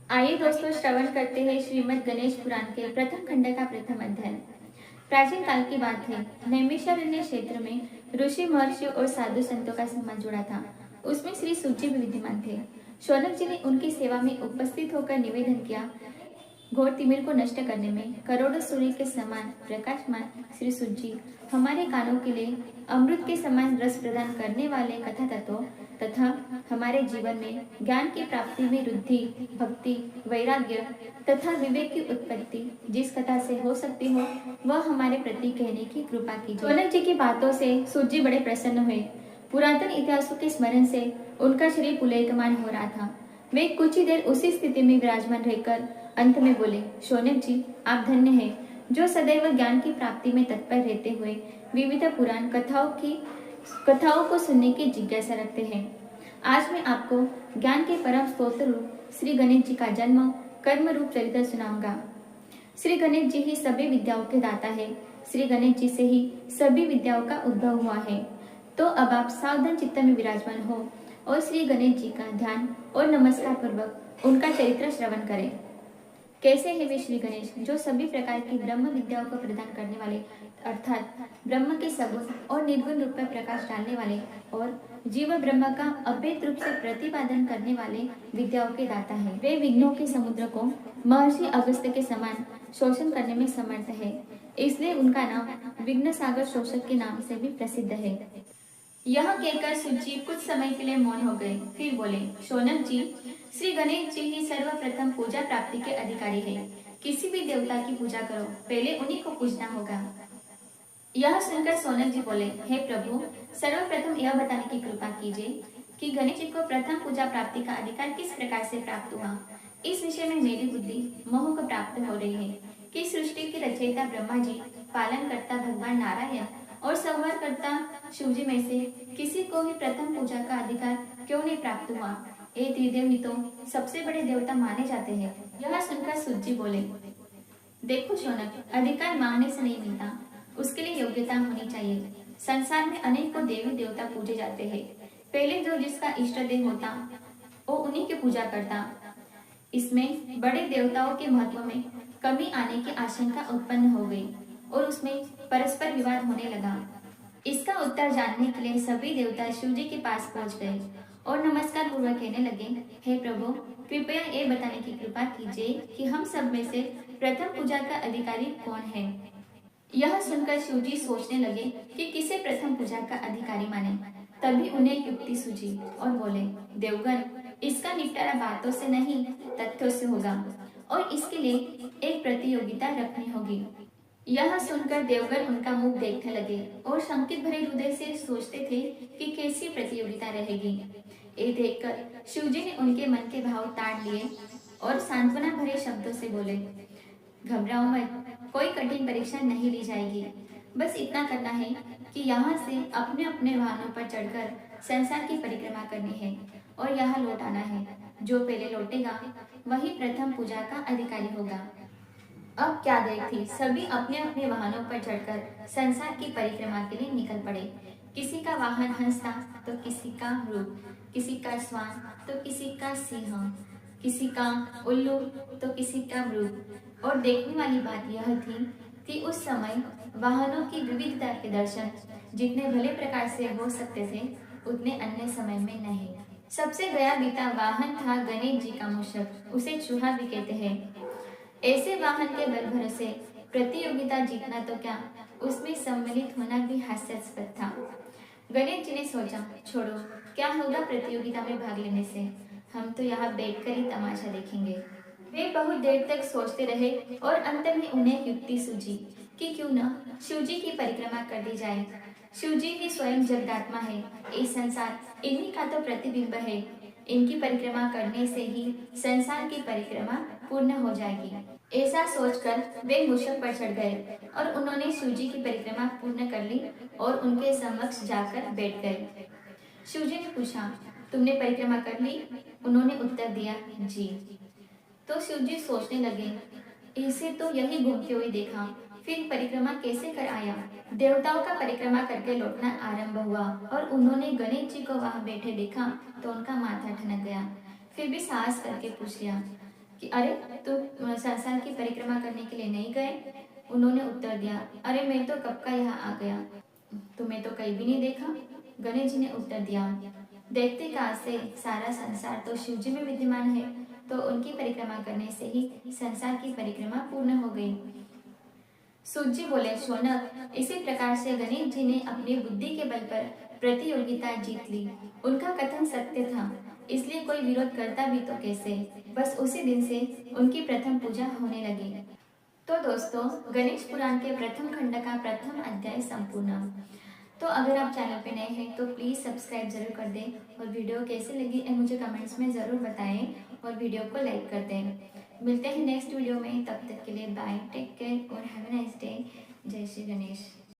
आइए दोस्तों श्रवण करते हैं श्रीमद् गणेश पुराण के प्रथम खंड का प्रथम अध्याय। प्राचीन काल की बात है। नैमिषारण्य क्षेत्र में ऋषि महर्षि और साधु संतों का समाज जुड़ा था। उसमें श्री सूची भी विद्यमान थे। शौनक जी ने उनकी सेवा में उपस्थित होकर निवेदन किया, घोर तिमिर को नष्ट करने में करोड़ों सूर्य के समान प्रकाशमान श्री सूची हमारे कानों के लिए अमृत के समान रस प्रदान करने वाले कथा तत्वों तथा हमारे जीवन में ज्ञान की प्राप्ति में वृद्धि, भक्ति, वैराग्य तथा विवेक की उत्पत्ति जिस कथा से हो सकती हो वह हमारे प्रति कहने की कृपा कीजिए। शौनक जी की बातों से सूजी बड़े प्रसन्न हुए। पुरातन इतिहासों के स्मरण से उनका शरीर पुलकितमान हो रहा था। वे कुछ ही देर उसी स्थिति में विराजमान रहकर अंत में बोले, शौनक जी, आप धन्य हैं जो सदैव ज्ञान की प्राप्ति में तत्पर रहते हुए विविध पुराण कथाओं को सुनने की जिज्ञासा रखते हैं। आज मैं आपको ज्ञान के परम स्रोत रूप श्री गणेश जी का जन्म कर्म रूप चरित्र सुनाऊंगा। श्री गणेश जी ही सभी विद्याओं के दाता है। श्री गणेश जी से ही सभी विद्याओं का उद्भव हुआ है। तो अब आप सावधान चित्त में विराजमान हो और श्री गणेश जी का ध्यान और नमस्कार पूर्वक उनका चरित्र श्रवण करें। कैसे है वे श्री गणेश जो सभी प्रकार की ब्रह्म विद्याओं को प्रदान करने वाले अर्थात ब्रह्म के सगुण और निर्गुण रूप में प्रकाश डालने वाले और जीव ब्रह्म का अभेद रूप से प्रतिपादन करने वाले विद्याओं के दाता है। वे विघ्नों के समुद्र को महर्षि अगस्त्य के समान शोषण करने में समर्थ है, इसलिए उनका नाम विघ्न सागर शोषक के नाम से भी प्रसिद्ध है। यह कहकर सूची कुछ समय के लिए मौन हो गए, फिर बोले, शौनक जी, श्री गणेश जी ही सर्वप्रथम पूजा प्राप्ति के अधिकारी है। किसी भी देवता की पूजा करो, पहले उन्हीं को पूजना होगा। यह सुनकर शौनक जी बोले, हे प्रभु, सर्वप्रथम यह बताने की कृपा कीजिए कि गणेश जी को प्रथम पूजा प्राप्ति का अधिकार किस प्रकार से प्राप्त हुआ। इस विषय में मेरी बुद्धि मोह को प्राप्त हो रही है कि सृष्टि के रचयिता ब्रह्मा जी, पालन करता भगवान नारायण और संहार करता शिवजी में से किसी को ही प्रथम पूजा का अधिकार क्यों नहीं प्राप्त हुआ। ये त्रिदेव ही तो सबसे बड़े देवता माने जाते हैं। यह सुनकर सूजी बोले, देखो शौनक, अधिकार मांगने से नहीं मिलता, उसके लिए योग्यता होनी चाहिए। संसार में अनेकों देवी देवता पूजे जाते हैं। पहले जो जिसका इष्ट देव होता वो उन्हीं की पूजा करता। इसमें बड़े देवताओं के महत्व में कमी आने की आशंका उत्पन्न हो गई और उसमें परस्पर विवाद होने लगा। इसका उत्तर जानने के लिए सभी देवता शिव जी के पास पहुंच गए और नमस्कार पूर्वक कहने लगे, हे प्रभु, कृपया ये बताने की कृपा कीजिए कि हम सब में से प्रथम पूजा का अधिकारी कौन है। यह सुनकर शिव जी सोचने लगे कि किसे प्रथम पूजा का अधिकारी माने। तभी उन्हें युक्ति सूझी और बोले, देवगण, इसका निपटारा बातों से नहीं तथ्यों से होगा और इसके लिए एक प्रतियोगिता रखनी होगी। यह सुनकर देवगण उनका मुख देखने लगे और शंकित भरे हृदय से सोचते थे कि कैसी प्रतियोगिता रहेगी। ये देखकर शिवजी ने उनके मन के भाव ताड़ लिए और सांत्वना भरे शब्दों से बोले, घबराओ मत, कोई कठिन परीक्षा नहीं ली जाएगी। बस इतना करना है कि यहाँ से अपने अपने वाहनों पर चढ़कर संसार की परिक्रमा करनी है और यहाँ लौट आना है। जो पहले लौटेगा वही प्रथम पूजा का अधिकारी होगा। अब क्या देर थी, सभी अपने अपने वाहनों पर चढ़कर संसार की परिक्रमा के लिए निकल पड़े। किसी का वाहन हंस था तो किसी का मृग, किसी का श्वान तो किसी का सिंह, किसी का उल्लू तो किसी का मृग। और देखने वाली बात यह थी कि उस समय वाहनों की विविधता के दर्शन जितने भले प्रकार से हो सकते थे उतने अन्य समय में नहीं। सबसे गया बीता वाहन था गणेश जी का मूषक, उसे चूहा भी कहते हैं। ऐसे वाहन के बल भरोसे प्रतियोगिता जीतना तो क्या, उसमें सम्मिलित होना भी हास्यास्पद था। गणेश जी ने सोचा, छोड़ो, क्या होगा प्रतियोगिता में भाग लेने से, हम तो यहाँ बैठकर ही तमाशा देखेंगे। वे बहुत देर तक सोचते रहे और अंत में उन्हें युक्ति सूझी कि क्यों न शिवजी की परिक्रमा कर दी जाए। शिवजी ही स्वयं जगदात्मा है, ये संसार इन्हीं का तो प्रतिबिंब है। इनकी परिक्रमा करने से ही संसार की परिक्रमा पूर्ण हो जाएगी। ऐसा सोचकर वे मूषक पर चढ़ गए और उन्होंने शिवजी की परिक्रमा पूर्ण कर ली और उनके समक्ष जाकर बैठ गए। शिवजी ने पूछा, तुमने परिक्रमा कर ली? उन्होंने उत्तर दिया, जी। तो शिवजी सोचने लगे, इसे तो यही घूमते हुए देखा, फिर परिक्रमा कैसे कर आया। देवताओं का परिक्रमा करके लौटना आरंभ हुआ और उन्होंने गणेश जी को वहां बैठे देखा तो उनका माथा ठनक गया। फिर भी साहस करके पूछ लिया, कि अरे तुम संसार की परिक्रमा करने के लिए नहीं गए? उन्होंने उत्तर दिया, अरे मैं तो कब का यहाँ आ गया, तुम्हें तो कहीं भी नहीं देखा। गणेश जी ने उत्तर दिया, देखते कहाँ से, सारा संसार तो शिव जी में विद्यमान है, तो उनकी परिक्रमा करने से ही संसार की परिक्रमा पूर्ण हो गई। सूत जी बोले, शौनक, इसी प्रकार से गणेश जी ने अपनी बुद्धि के बल पर प्रतियोगिता जीत ली। उनका कथन सत्य था, इसलिए कोई विरोध करता भी तो कैसे। बस उसी दिन से उनकी प्रथम पूजा होने लगी। तो दोस्तों, गणेश पुराण के प्रथम खंड का प्रथम अध्याय संपूर्ण। तो अगर आप चैनल पे नए हैं तो प्लीज़ सब्सक्राइब जरूर कर दें और वीडियो कैसे लगी मुझे कमेंट्स में ज़रूर बताएं और वीडियो को लाइक कर दें। मिलते हैं नेक्स्ट वीडियो में, तब तक के लिए बाय, टेक केयर और हैव अ नाइस डे। जय श्री गणेश।